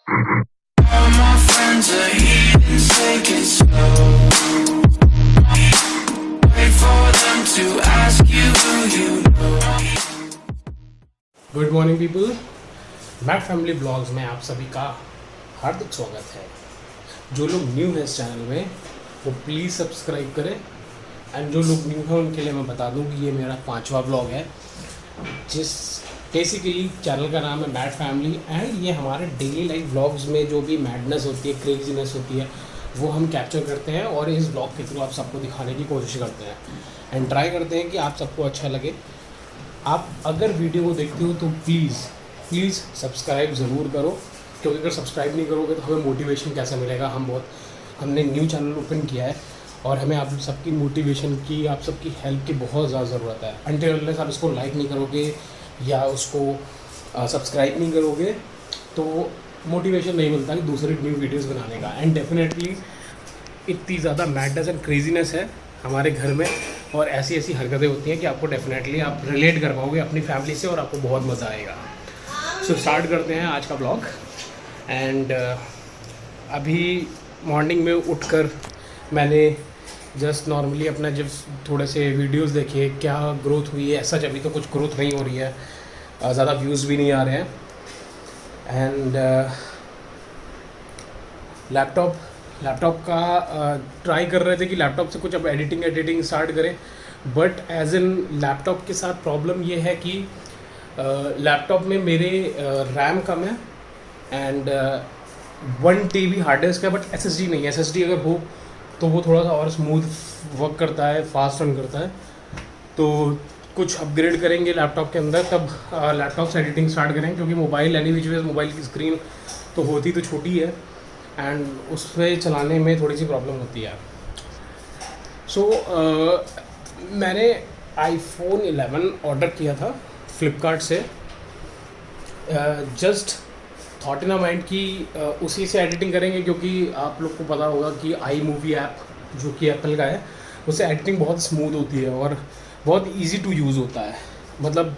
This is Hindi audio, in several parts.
All my friends are heathens, take it slow. Wait for them to ask you who you know. Good morning people, Matt family blogs में आप सभी का हार्दिक स्वागत है। जो लोग न्यू हैं इस चैनल में वो प्लीज़ सब्सक्राइब करें, एंड जो लोग न्यू हैं उनके लिए मैं बता दूं कि ये मेरा 5वां ब्लॉग है, जिस बेसिकली चैनल का नाम है मैट फैमिली। एंड ये हमारे डेली लाइफ ब्लॉग्स में जो भी मैडनेस होती है, क्रेजीनेस होती है, वो हम कैप्चर करते हैं और इस ब्लॉग के थ्रू आप सबको दिखाने की कोशिश करते हैं एंड ट्राई करते हैं कि आप सबको अच्छा लगे। आप अगर वीडियो को देखते हो तो प्लीज़ सब्सक्राइब ज़रूर करो, क्योंकि अगर सब्सक्राइब नहीं करोगे तो हमें मोटिवेशन कैसे मिलेगा। हमने न्यू चैनल ओपन किया है और हमें आप सबकी मोटिवेशन की, आप सबकी हेल्प की बहुत ज़्यादा ज़रूरत है। अनटिल अनलेस आप इसको लाइक नहीं करोगे या उसको सब्सक्राइब नहीं करोगे तो मोटिवेशन नहीं मिलता कि दूसरी न्यू वीडियोस बनाने का। एंड डेफिनेटली इतनी ज़्यादा मैडनेस एंड क्रेजीनेस है हमारे घर में और ऐसी ऐसी हरकतें होती हैं कि आपको डेफिनेटली आप रिलेट कर पाओगे अपनी फैमिली से और आपको बहुत मज़ा आएगा। सो स्टार्ट करते हैं आज का ब्लॉग। एंड अभी मॉर्निंग में उठकर मैंने जस्ट नॉर्मली अपना जब थोड़े से वीडियोस देखे क्या ग्रोथ हुई है। ऐसा अभी तो कुछ ग्रोथ नहीं हो रही है, ज़्यादा व्यूज़ भी नहीं आ रहे हैं। एंड लैपटॉप का ट्राई कर रहे थे कि लैपटॉप से कुछ अब एडिटिंग स्टार्ट करें, बट एज इन लैपटॉप के साथ प्रॉब्लम ये है कि लैपटॉप में मेरे रैम कम है एंड 1 TB हार्ड डिस्क है, बट SSD नहीं है। SSD अगर हो तो वो थोड़ा सा और स्मूथ वर्क करता है, फास्ट रन करता है। तो कुछ अपग्रेड करेंगे लैपटॉप के अंदर, तब लैपटॉप से एडिटिंग स्टार्ट करेंगे, क्योंकि mobile any which ways mobile की स्क्रीन तो होती तो छोटी है एंड उस पर चलाने में थोड़ी सी प्रॉब्लम होती है। सो मैंने iPhone 11 ऑर्डर किया था फ्लिपकार्ट से। Just thought in a mind कि उसी से एडिटिंग करेंगे, क्योंकि आप लोग को पता होगा कि iMovie ऐप जो कि एप्पल का है, उससे एडिटिंग बहुत स्मूथ होती है और बहुत इजी टू यूज़ होता है। मतलब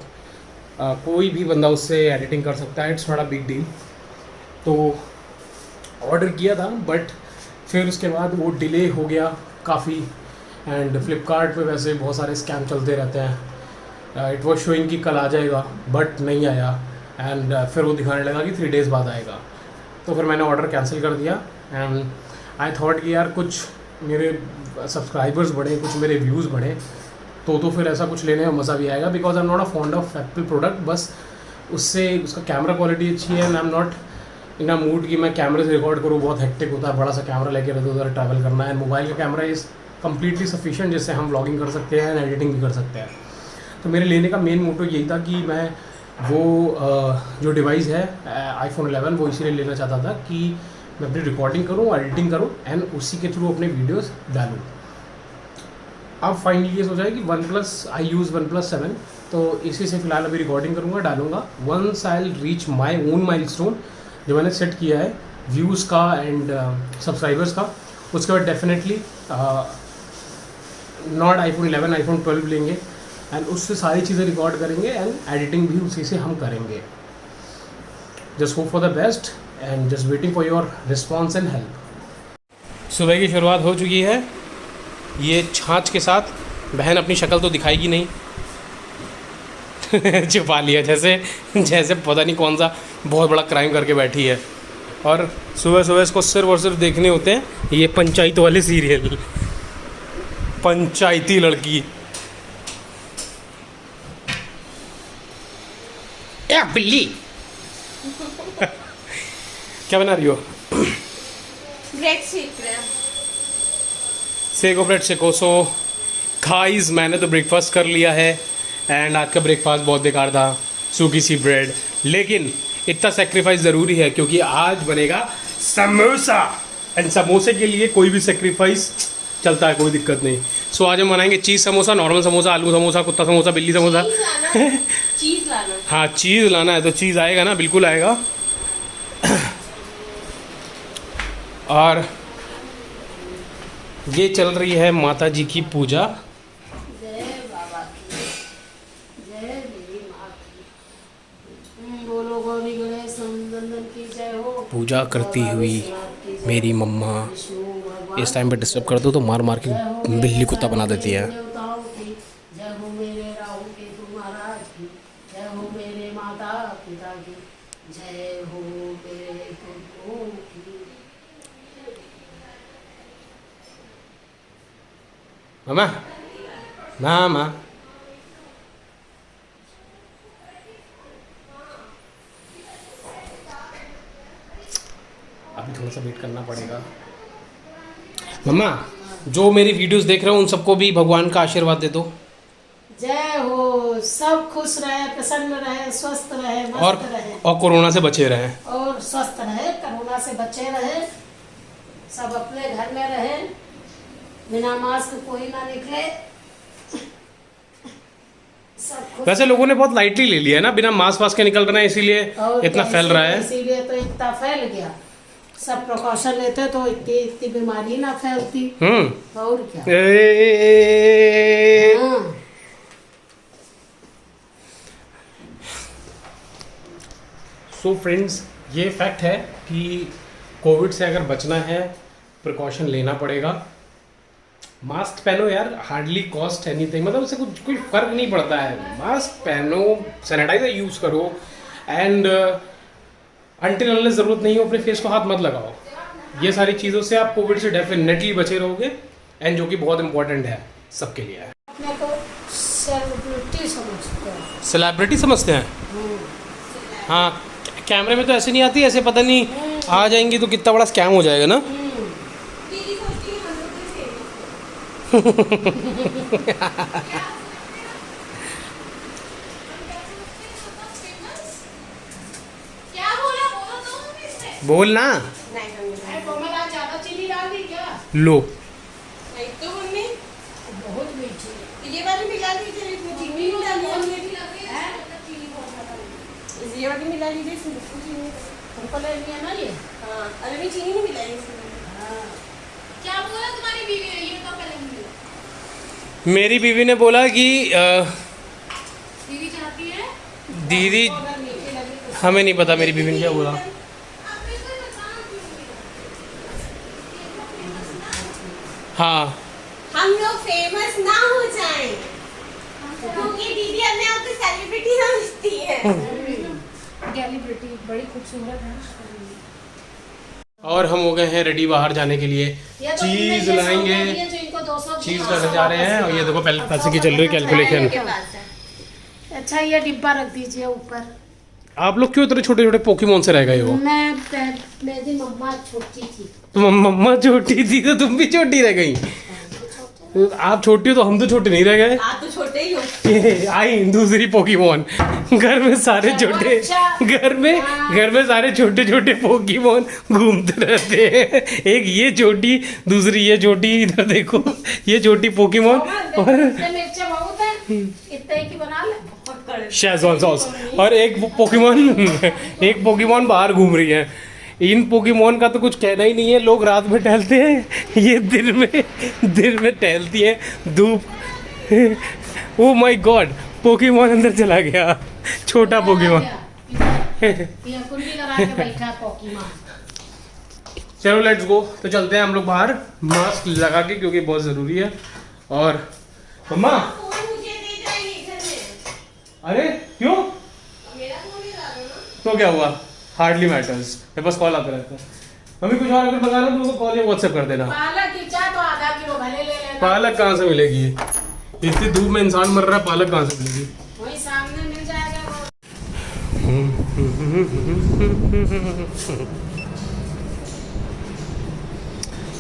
कोई भी बंदा उससे एडिटिंग कर सकता है, it's not a big deal. तो ऑर्डर किया था, बट फिर उसके बाद वो डिले हो गया काफ़ी। एंड फ्लिपकार्ट पे वैसे बहुत सारे स्कैम चलते रहते हैं। इट वॉज शोइंग कि कल आ जाएगा, बट नहीं आया। एंड फिर वो दिखाने लगा कि 3 days बाद आएगा। तो फिर मैंने ऑर्डर कैंसिल कर दिया। एंड आई थॉट कि यार कुछ मेरे सब्सक्राइबर्स बढ़े, कुछ मेरे व्यूज़ बढ़े, तो फिर ऐसा कुछ लेने में मज़ा भी आएगा। Because I am not a fond of Apple product. बस उससे उसका कैमरा क्वालिटी अच्छी है and I am not in a mood कि मैं कैमरे से रिकॉर्ड करूँ। बहुत हेक्टिक होता है, बड़ा सा कैमरा लेके इधर उधर ट्रैवल करना है। मोबाइल का कैमरा इज़ कम्प्लीटली सफिशिएंट, जिससे हम व्लॉगिंग कर सकते हैं एंड एडिटिंग भी कर सकते हैं। तो मेरे लेने का मेन मोटो यही था कि मैं वो जो डिवाइस है iPhone 11 वो इसीलिए लेना चाहता था कि मैं अपनी रिकॉर्डिंग करूँ, एडिटिंग करूँ एंड उसी के थ्रू अपने वीडियोस डालूँ। अब फाइनली ये सोचा है कि आई यूज़ OnePlus 7, तो इसी से फ़िलहाल अभी रिकॉर्डिंग करूँगा, डालूँगा। Once I reach my own milestone जो मैंने सेट किया है व्यूज़ का एंड सब्सक्राइबर्स का, उसके बाद डेफिनेटली नॉट iPhone 11 iPhone 12 लेंगे एंड उससे सारी चीज़ें रिकॉर्ड करेंगे एंड एडिटिंग भी उसी से हम करेंगे। Just hope for the best and just waiting for your response and help. सुबह की शुरुआत हो चुकी है। ये छाछ के साथ बहन अपनी शक्ल तो दिखाएगी नहीं छुपा लिया, जैसे पता नहीं कौन सा बहुत बड़ा क्राइम करके बैठी है। और सुबह इसको सिर्फ और सिर्फ देखने होते हैं ये पंचायत वाले सीरियल, पंचायती लड़की। ए बिल्ली क्या बना रही हो? ब्रेड सेक रहे हैं। Seiko bread Seiko. So guys मैंने तो ब्रेकफास्ट कर लिया है एंड आज का ब्रेकफास्ट बहुत बेकार था, सूखी सी ब्रेड। लेकिन इतना सेक्रीफाइस ज़रूरी है क्योंकि आज बनेगा समोसा एंड समोसे के लिए कोई भी सेक्रीफाइस चलता है, कोई दिक्कत नहीं। सो आज हम बनाएंगे चीज़ समोसा, नॉर्मल समोसा, आलू समोसा, कुत्ता समोसा, बिल्ली समोसा। चीज़ लाना। हाँ चीज़ लाना है तो चीज़ आएगा ना, बिल्कुल आएगा। और ये चल रही है माता जी की पूजा। जय बाबा की, जय मेरी माँ की। बोलो गौरी गणेश नंदन की जय हो। पूजा करती हुई मेरी मम्मा इस टाइम पे डिस्टर्ब कर दो तो मार मार के बिल्ली कुत्ता बना देती है। देवताओं की जय हो मेरे राहु केतु महाराज की जय हो मेरे माता पिता की जय हो मेरे गुरुओं की। मामा मामा अभी थोड़ा सा वेट करना पड़ेगा। मम्मा जो मेरी वीडियोस देख रहे हो उन सबको भी भगवान का आशीर्वाद दे दो। जय हो, सब खुश रहे, प्रसन्न रहे, स्वस्थ रहे, और मस्त रहे कोरोना से बचे रहे। और स्वस्थ रहे, कोरोना से बचे रहे, सब अपने घर में रहे, बिना मास्क कोई ना निकले। सब खुश वैसे लोगों ने बहुत लाइटली ले लिया है ना, बिना मास्क वास्क के निकल रहे हैं इसीलिए और इतना फैल रहा है। इसीलिए तो इतना फैल गया। सब प्रिकॉशन लेते तो इतनी बीमारी ना फैलती। और क्या। हाँ। सो फ्रेंड्स, ये फैक्ट है कि कोविड से अगर बचना है प्रिकॉशन लेना पड़ेगा। मास्क पहनो यार, हार्डली कॉस्ट एनीथिंग, मतलब उससे कुछ कोई फर्क नहीं पड़ता है। मास्क पहनो, सैनिटाइजर यूज़ करो एंड अनटिल अनलेस ज़रूरत नहीं हो अपने फेस को हाथ मत लगाओ। ये सारी चीज़ों से आप कोविड से डेफिनेटली बचे रहोगे एंड जो कि बहुत इंपॉर्टेंट है सबके लिए। अपने को सेलिब्रिटी समझते हैं। सेलिब्रिटी समझते हैं? हाँ, कैमरे में तो ऐसे नहीं आती, ऐसे पता नहीं आ जाएंगी तो कितना बड़ा स्कैम हो जाएगा ना। दीदी सोचती है हम लोग तो क्या बोला, बोलो तो मम्मी से। बोल ना। नहीं मम्मी, कोमल आज ज्यादा चीनी डाल दी क्या? लो, नहीं तो मम्मी बहुत मीठी। ये वाली मिला लीजिए, इसमें चीनी मिला लीजिए। ये वाली मिला लीजिए, इसमें बिल्कुल चीनी नहीं। हमको ले लिया ना ये। हाँ, अरे नहीं चीनी नहीं मिलाई इसमें। हाँ। क्या बोला तुम्हारी बीवी ने, ये तो पहले मुझे मेरी बीवी ने बोला कि दीदी चाहती है। दीदी, अगर मीठी लगी तो हमें नहीं पता मेरी बीवी ने क्या बोला। आपने कोई बताना क्यों? हाँ, हम लोग फेमस ना हो जाएं, क्योंकि दीदी अपने आप को सेलिब्रिटी समझती है। सेलिब्रिटी बड़ी खूबसूरत है। और हम हो गए हैं रेडी बाहर जाने के लिए। ये तो चीज़ इनमें ये लाएंगे, सौदा दिया जो इनको 200 चीज़ लाने जा रहे हैं। और ये देखो पहले पैसे की चल रही है कैलकुलेशन। अच्छा, ये डिब्बा रख दीजिए ऊपर। आप लोग क्यों इतने छोटे छोटे पोकेमोन से रह गए हो? मेरी मम्मा छोटी थी। तो मम्मा छोटी थी तो तुम भी छोटी रह गई। आप छोटी हो तो हम तो छोटे नहीं रह गए। आप तो छोटे ही हो। ये आई दूसरी पोकेमोन। घर में सारे छोटे, घर में सारे छोटे छोटे पोकेमोन घूमते रहते हैं। एक ये छोटी, दूसरी ये छोटी, इधर देखो ये छोटी पोकेमोन और मिर्चा बहुत है, इतने की बना ले। Schezwan sauce. और एक पोकेमोन बाहर घूम रही है। इन पोकेमोन का तो कुछ कहना ही नहीं है। लोग रात में टहलते हैं, ये दिन में टहलती है धूप। ओ माय गॉड, पोकेमोन अंदर चला गया, छोटा पोकेमोन। ये कुंडी लगा के बैठा पोकेमोन। चलो लेट्स गो, तो चलते हैं हम लोग बाहर मास्क लगा के, क्योंकि बहुत ज़रूरी है। और मम्मा, फोन मुझे दे जाइए घर में। अरे क्यों? मेरा फोन ही ला दो ना। तो क्या हुआ? हार्डली मैटर्स, मेरे पास कॉल आता रहता है। मम्मी कुछ और अगर मंगाना तो उसको कॉल या व्हाट्सएप कर देना। पालक की चाय तो आधा किलो भले ले लेना। पालक कहाँ से मिलेगी? इतनी धूप में इंसान मर रहा है, पालक कहाँ से मिलेगी? वही सामने मिल जाएगा वो।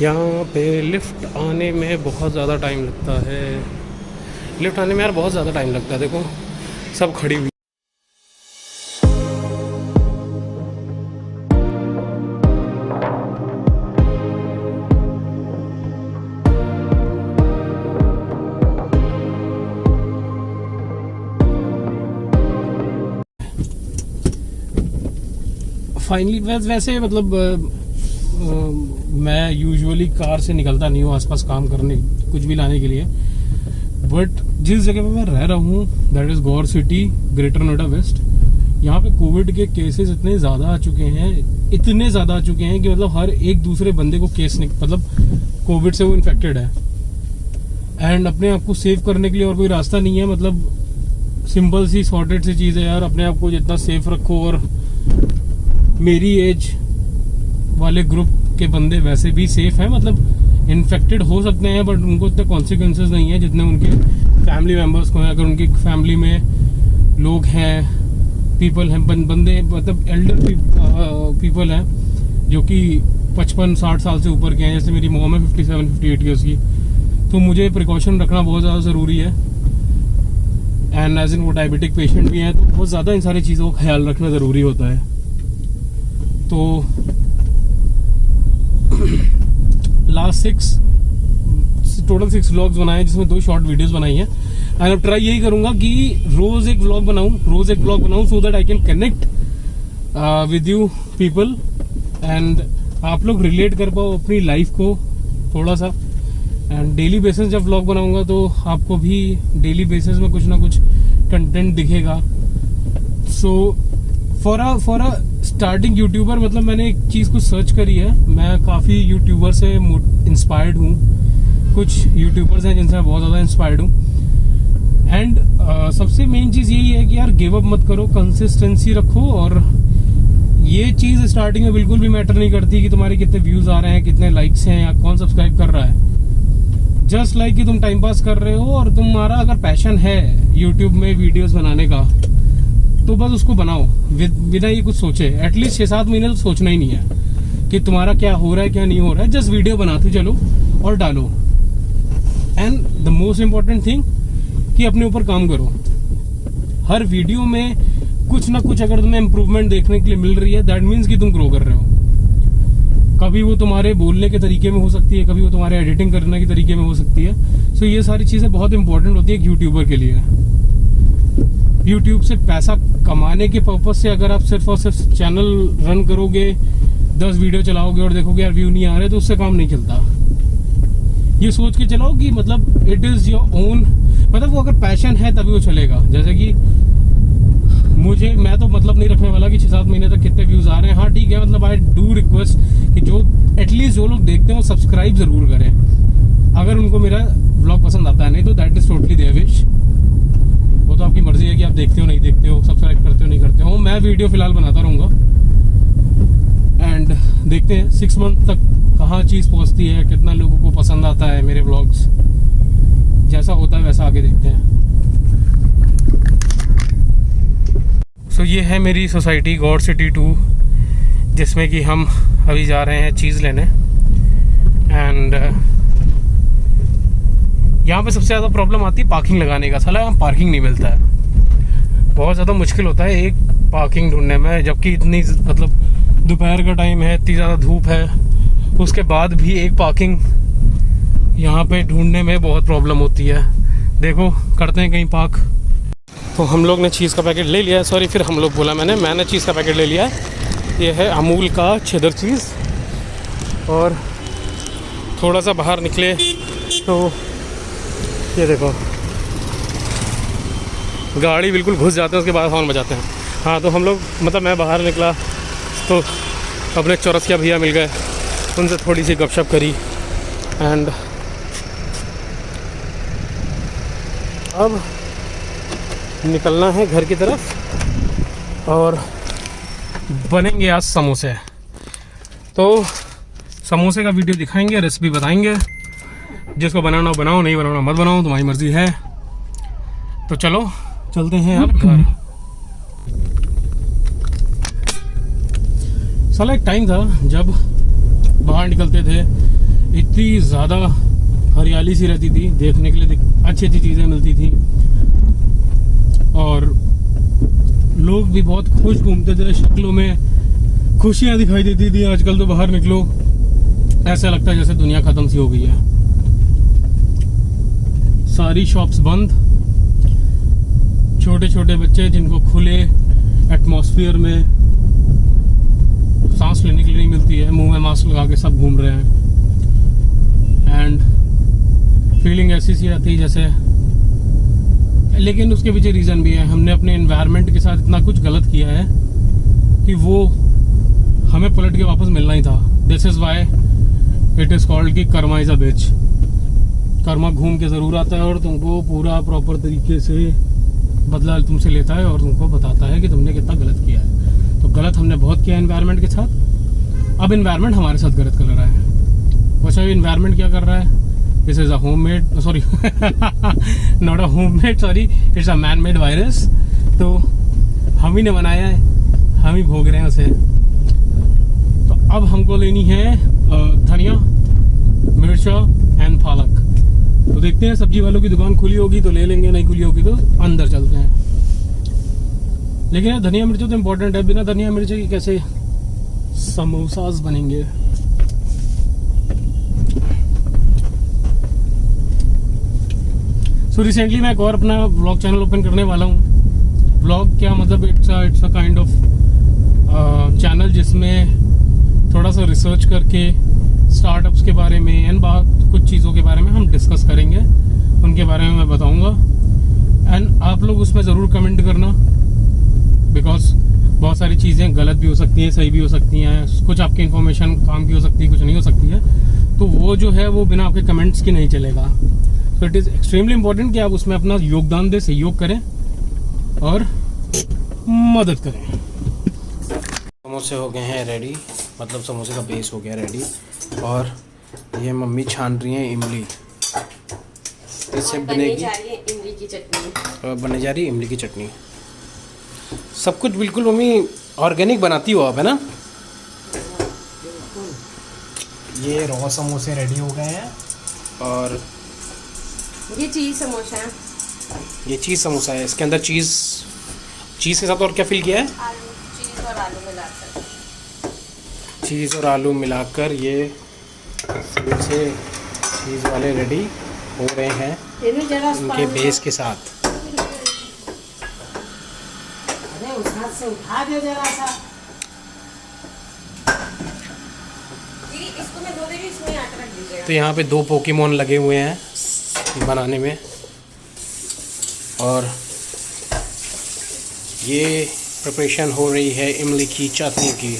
यहाँ पे लिफ्ट आने में बहुत ज़्यादा टाइम लगता है। लिफ्ट आने में यार बहुत ज़्यादा टाइम लगता है। देखो सब खड़ी हुई। फाइनली वैसे मतलब मैं यूजुअली कार से निकलता नहीं हूँ आसपास काम करने, कुछ भी लाने के लिए। बट जिस जगह पे मैं रह रहा हूँ that is Gaur city, Greater Noida West. यहाँ पे कोविड के केसेस इतने ज़्यादा आ चुके हैं कि मतलब हर एक दूसरे बंदे को मतलब कोविड से वो इन्फेक्टेड है। एंड अपने आप को सेव करने के लिए और कोई रास्ता नहीं है। मतलब सिंपल सी सॉर्टेड सी चीज़ है यार, अपने आप को जितना सेफ रखो। और मेरी एज वाले ग्रुप के बंदे वैसे भी सेफ हैं, मतलब इन्फेक्टेड हो सकते हैं बट उनको इतने कॉन्सिक्वेंसेस नहीं है जितने उनके फैमिली मेम्बर्स को हैं। अगर उनकी फैमिली में लोग हैं, पीपल हैं, बंदे मतलब एल्डर पीपल हैं जो कि 55-60 साल से ऊपर के हैं, जैसे मेरी मॉम है 57-58 ईयर्स की, तो मुझे प्रिकॉशन रखना बहुत ज़्यादा ज़रूरी है। एंड एज इन वो डायबिटिक पेशेंट भी हैं, तो बहुत ज़्यादा इन सारी चीज़ों का ख्याल रखना ज़रूरी होता है। तो टोटल 6 व्लॉग्स बनाए, जिसमें 2 शॉर्ट वीडियोस बनाई हैं। एंड अब ट्राई यही करूंगा कि रोज एक व्लॉग बनाऊं so that I can connect with you people and आप लोग रिलेट कर पाओ अपनी लाइफ को थोड़ा सा। एंड डेली बेसिस जब व्लॉग बनाऊंगा तो आपको भी डेली बेसिस में कुछ ना कुछ कंटेंट दिखेगा। So for a starting YouTuber, मतलब मैंने एक चीज़ को सर्च करी है। मैं काफ़ी यूट्यूबर से इंस्पायर्ड हूँ, कुछ यूट्यूबर्स हैं जिनसे मैं बहुत ज़्यादा इंस्पायर्ड हूँ। एंड सबसे मेन चीज़ यही है कि यार गिव अप मत करो, कंसिस्टेंसी रखो। और ये चीज़ स्टार्टिंग में बिल्कुल भी मैटर नहीं करती कि तुम्हारे कितने व्यूज़ आ रहे हैं, कितने लाइक्स हैं या कौन सब्सक्राइब कर रहा है। जस्ट लाइक कि तुम टाइम पास कर रहे हो और तुम्हारा अगर पैशन है यूट्यूब में वीडियोस बनाने का तो बस उसको बनाओ बिना ये कुछ सोचे। एटलीस्ट 6-7 महीने तो सोचना ही नहीं है कि तुम्हारा क्या हो रहा है क्या नहीं हो रहा है। जस्ट वीडियो बनाते चलो और डालो। And the most important thing कि अपने ऊपर काम करो। हर वीडियो में कुछ ना कुछ अगर तुम्हें इम्प्रूवमेंट देखने के लिए मिल रही है, दैट मीन्स कि तुम ग्रो कर रहे हो। कभी वो तुम्हारे बोलने के तरीके में हो सकती है, कभी वो तुम्हारे एडिटिंग करने के तरीके में हो सकती है। सो ये सारी चीज़ें बहुत इंपॉर्टेंट होती है एक यूट्यूबर के लिए। यूट्यूब से पैसा कमाने के पर्पज से अगर आप सिर्फ और सिर्फ चैनल रन करोगे, 10 वीडियो चलाओगे और देखोगे यार व्यू नहीं आ रहे, तो उससे काम नहीं चलता। ये सोच के चलाओ कि मतलब इट इज़ योर ओन, मतलब वो अगर पैशन है तभी वो चलेगा। जैसे कि मैं तो मतलब नहीं रखने वाला कि 6-7 महीने तक कितने व्यूज़ आ रहे हैं। हाँ ठीक है, मतलब आई डू रिक्वेस्ट कि जो एटलीस्ट जो लोग देखते हैं वो सब्सक्राइब ज़रूर करें अगर उनको मेरा व्लॉग पसंद आता है। नहीं तो that is totally their wish, वो तो आपकी मर्जी है कि आप देखते हो नहीं देखते हो, सब्सक्राइब करते हो नहीं करते हो। मैं वीडियो फिलहाल बनाता रहूँगा एंड देखते हैं 6 मंथ तक कहाँ चीज़ पहुँचती है, कितना लोगों को पसंद आता है मेरे व्लॉग्स। जैसा होता है वैसा आगे देखते हैं। सो ये है मेरी सोसाइटी गॉड सिटी 2, जिसमें कि हम अभी जा रहे हैं चीज़ लेने। एंड यहाँ पे सबसे ज़्यादा प्रॉब्लम आती है पार्किंग लगाने का। साला यहाँ पार्किंग नहीं मिलता है, बहुत ज़्यादा मुश्किल होता है एक पार्किंग ढूंढने में। जबकि इतनी मतलब दोपहर का टाइम है, इतनी ज़्यादा धूप है, उसके बाद भी एक पार्किंग यहाँ पे ढूंढने में बहुत प्रॉब्लम होती है। देखो करते हैं कहीं पार्क। तो हम लोग ने चीज़ का पैकेट ले लिया है। सॉरी, फिर हम लोग बोला मैंने चीज़ का पैकेट ले लिया है। ये है अमूल का cheddar चीज़। और थोड़ा सा बाहर निकले तो ये देखो गाड़ी बिल्कुल घुस जाते हैं, उसके बाद हॉर्न बजाते हैं। हाँ, तो हम लोग मतलब मैं बाहर निकला तो अपने चौरसिया भैया मिल गए, उनसे थोड़ी सी गपशप करी। एंड अब निकलना है घर की तरफ और बनेंगे आज समोसे। तो समोसे का वीडियो दिखाएंगे, रेसिपी बताएंगे। जिसको बनाना बनाओ, नहीं बनाना मत बनाओ, तुम्हारी मर्जी है। तो चलो चलते हैं अब घर। साला एक टाइम था जब बाहर निकलते थे, इतनी ज़्यादा हरियाली सी रहती थी, देखने के लिए अच्छी अच्छी चीज़ें मिलती थी और लोग भी बहुत खुश घूमते थे, शक्लों में खुशियाँ दिखाई देती थी। आजकल तो बाहर निकलो ऐसा लगता है जैसे दुनिया ख़त्म सी हो गई है। सारी शॉप्स बंद, छोटे छोटे बच्चे जिनको खुले एटमॉस्फेयर में सांस लेने के लिए नहीं मिलती है, मुंह में मास्क लगा के सब घूम रहे हैं। एंड फीलिंग ऐसी सी आती है जैसे लेकिन उसके पीछे रीज़न भी है, हमने अपने एनवायरनमेंट के साथ इतना कुछ गलत किया है कि वो हमें पलट के वापस मिलना ही था। This is why it is called कि कर्मा इज़ अ बिच। कर्मा घूम के ज़रूर आता है और तुमको पूरा प्रॉपर तरीके से बदला तुमसे लेता है और तुमको बताता है कि तुमने कितना गलत किया है। तो गलत हमने बहुत किया एनवायरनमेंट के साथ, अब एनवायरनमेंट हमारे साथ गलत कर रहा है। वैसे एनवायरनमेंट क्या कर रहा है? This is a homemade, sorry not a homemade, sorry, it's a man made virus. तो हम ही ने बनाया है, हम ही भोग रहे हैं उसे। तो अब हमको लेनी है धनिया, मिर्चा एंड पालक। तो देखते हैं, सब्जी वालों की दुकान खुली होगी तो ले लेंगे, नहीं खुली होगी तो अंदर चलते हैं। लेकिन यार धनिया मिर्चा तो इम्पोर्टेंट है, बिना धनिया मिर्चे के कैसे समोसास बनेंगे। सो रिसेंटली मैं एक और अपना व्लॉग चैनल ओपन करने वाला हूँ। व्लॉग क्या मतलब, it's a kind of channel जिसमें थोड़ा सा रिसर्च करके स्टार्टअप्स के बारे में एंड कुछ चीज़ों के बारे में हम डिस्कस करेंगे, उनके बारे में मैं बताऊंगा। एंड आप लोग उसमें ज़रूर कमेंट करना, बिकॉज बहुत सारी चीज़ें गलत भी हो सकती हैं, सही भी हो सकती हैं, कुछ आपकी इन्फॉर्मेशन काम की हो सकती है, कुछ नहीं हो सकती है। तो वो जो है वो बिना आपके कमेंट्स के नहीं चलेगा। तो इट इज़ एक्सट्रीमली इम्पोर्टेंट कि आप उसमें अपना योगदान दें, सहयोग करें और मदद करें। समोसे हो गए हैं रेडी, मतलब समोसे का बेस हो गया रेडी, और ये मम्मी छान रही हैं इमली। इससे बनेगी इमली की चटनी, और बनने जा रही है इमली की चटनी। सब कुछ बिल्कुल मम्मी ऑर्गेनिक बनाती हो आप, है ना? ये रॉ समोसे रेडी हो गए हैं, और ये चीज़ समोसा है, ये चीज़ समोसा है। इसके अंदर चीज़ के साथ और क्या फिल किया है? आलू, चीज़ और आलू मिलाकर। चीज़ और आलू मिलाकर ये समोसे चीज़ वाले रेडी हो रहे हैं इनके बेस के साथ। अरे उस हाथ से उठा दे जरा सा। जी इसको मैं धो देगी, इसमें आटा रख दीजिएगा। तो यहाँ पे 2 पोकेमोन लगे हुए हैं बनाने में, और ये प्रिपरेशन हो रही है इमली की चटनी की।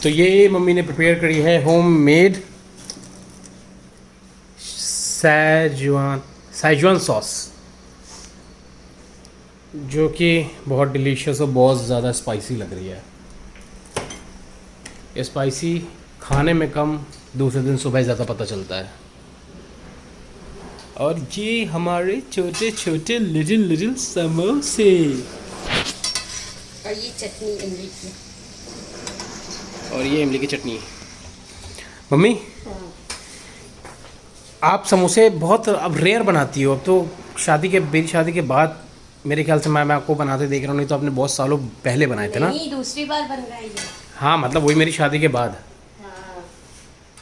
तो ये मम्मी ने प्रिपेयर करी है होममेड सैजवान सॉस, जो कि बहुत डिलीशियस और बहुत ज़्यादा स्पाइसी लग रही है। स्पाइसी खाने में कम, दूसरे दिन सुबह ज़्यादा पता चलता है। और ये हमारे छोटे छोटे लिटिल समोसे, और ये चटनी इमली की, और ये इमली की चटनी। मम्मी आप समोसे बहुत अब रेयर बनाती हो, अब तो मेरी शादी के बाद मेरे ख्याल से मैं आपको बनाते देख रहा हूँ, नहीं तो आपने बहुत सालों पहले बनाए थे ना? नहीं, दूसरी बार बन रहा है ये। हाँ मतलब वही मेरी शादी के बाद,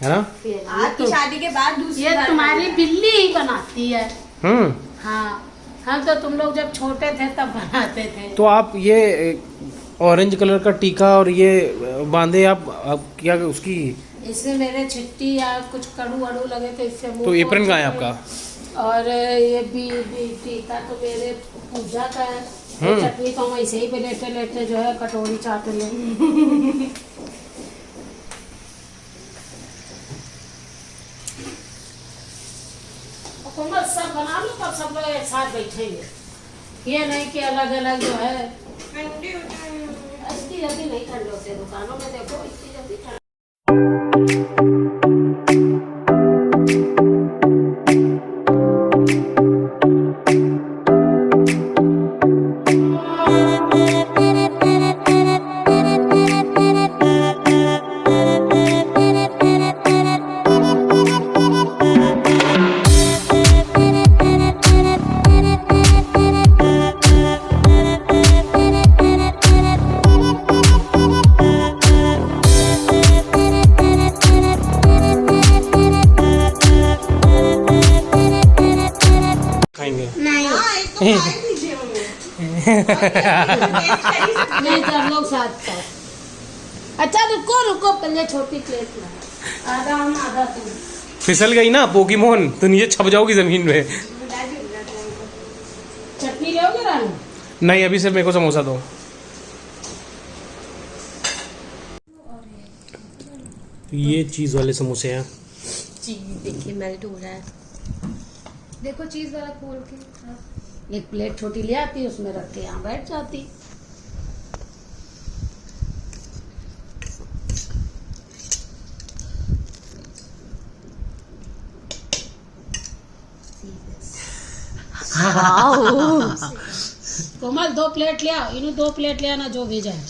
है ना? आपकी शादी के बाद दूसरी ये बार तुम्हारी बिल्ली ही बनाती है। हम्म। हाँ, हम तो तुम लोग जब छोटे थे तब बनाते थे। तो आप ये ऑरेंज कलर का टीका और ये बांधे आप क्या उसकी, इससे मेरे छिट्टी या कुछ कड़ू वड़ू लगे थे, इससे मुंह तो एप्रन कहाँ है आपका? और ये भी टीका तो मेरे पूजा का है। चटनी तो हम ऐसे ही पे लेटे लेटे जो है कटोरी चाट ले। सब बना लो तब सब लोग एक साथ बैठेंगे, ये नहीं कि अलग अलग जो है। ठंडी होती है। इतनी जल्दी नहीं ठंडे होते, दुकानों में देखो इतनी जल्दी ठंडे। नहीं सब लोग साथ साथ। अच्छा रुको रुको, पहले छोटी प्लेट में आधा हम आधा तुम। फिसल गई ना पोकीमोन तो नीचे छप जाओगी जमीन में। चटनी लोगे रानू? नहीं अभी सिर्फ मेरे को समोसा दो। ये चीज़ वाले समोसे हैं। चीज देखिए मेल्ट हो रहा है। देखो चीज वाला खोल के। एक प्लेट छोटी ले आती, उसमें रख के यहाँ बैठ जाती। कोमल 2 प्लेट ले आओ, इन्हें 2 प्लेट ले आना जो भेजा है।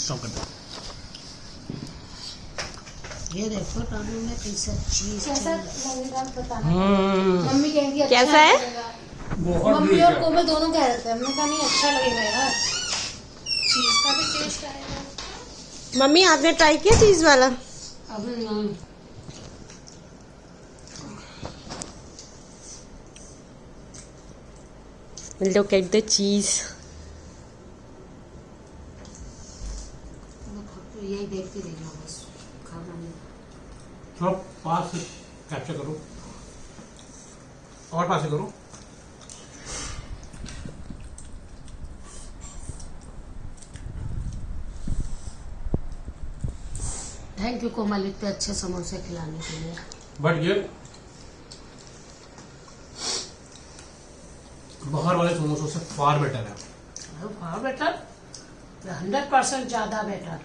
ये देखो रानू ने कैसा चीज कैसा लगेगा बताना। हम्म, मम्मी कहेंगी अच्छा कैसा है? लगेगा। बहुत मम्मी ठीक और है। कोमल दोनों कह रहे थे, हमने कहा नहीं अच्छा लगेगा यार, चीज का भी टेस्ट आएगा। मम्मी आपने ट्राई किया चीज वाला? अब नहीं। Look at the cheese. तो यही देखते रह जाओ बस, खाना नहीं। थोड़ा पास से कैप्चर करो और पास से करो। थैंक यू कोमल इतने अच्छे समोसे खिलाने के लिए। बट ये बाहर वाले समोसों से फार बेटर है। हाँ बेटर, 100% ज़्यादा बेटर।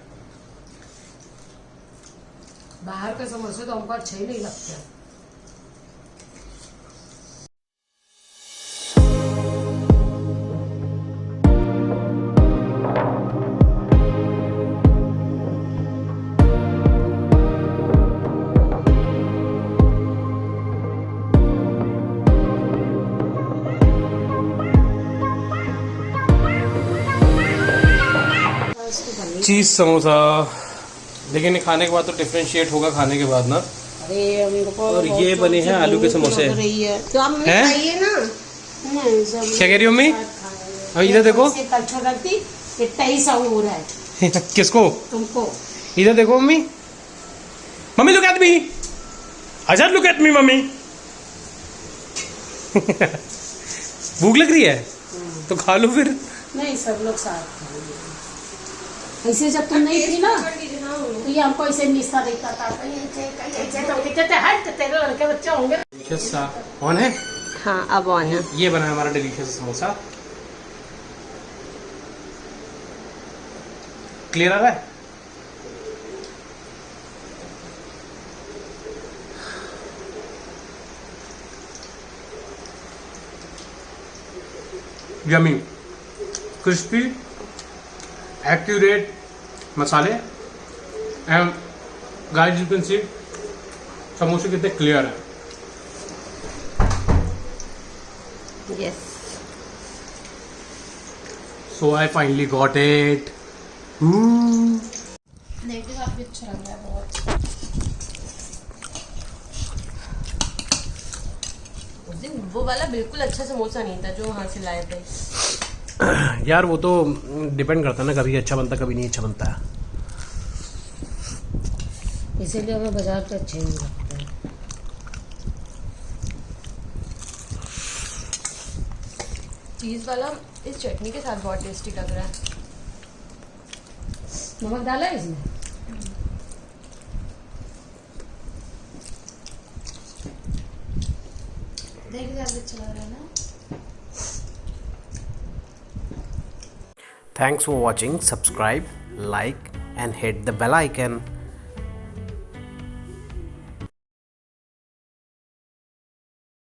बाहर के समोसे तो हमको अच्छे ही नहीं लगते। चीज़ समोसा, लेकिन ये खाने के बाद तो डिफ्रेंशिएट होगा खाने के बाद ना। अरे मेरे को और ये बने हैं आलू के समोसे। रही है तो आप मम्मी हैं? खाइए ना। नहीं, सब क्या कह रही हो मम्मी? और इधर देखो। कल्चर रखती इतना ही साउंड हो रहा है किसको? तुमको। इधर देखो mummy. Mummy look at me. Azad look at me mummy. भूख लग रही है तो खा लो फिर। नहीं सब लोग साथ खाएंगे। ऐसे जब तुम नहीं थी ना तो ये हमको ऐसे निस्ता देखता था, हट तेरे लड़के बच्चे होंगे। डिलीशियस सा ऑन है। हाँ अब ऑन है। ये बना है हमारा डिलीशियस समोसा। क्लियर आ रहा है? यमी, क्रिस्पी, एक्यूरेट मसाले and guys you can see समोसे कितने क्लियर है। Yes. So I finally got it. देखिए काफी अच्छा लग रहा है बहुत। उस दिन वो वाला बिल्कुल अच्छा समोसा नहीं था जो वहाँ से लाए थे। यार वो तो डिपेंड करता है ना, कभी अच्छा बनता कभी नहीं अच्छा बनता है। इसीलिए हमें बाजार के अच्छे नहीं लगते हैं। चीज वाला इस चटनी के साथ बहुत टेस्टी लग रहा है। नमक डाला है इसमें? देखिए काफी अच्छा लग रहा है ना। Thanks for watching. Subscribe, like and hit the bell icon.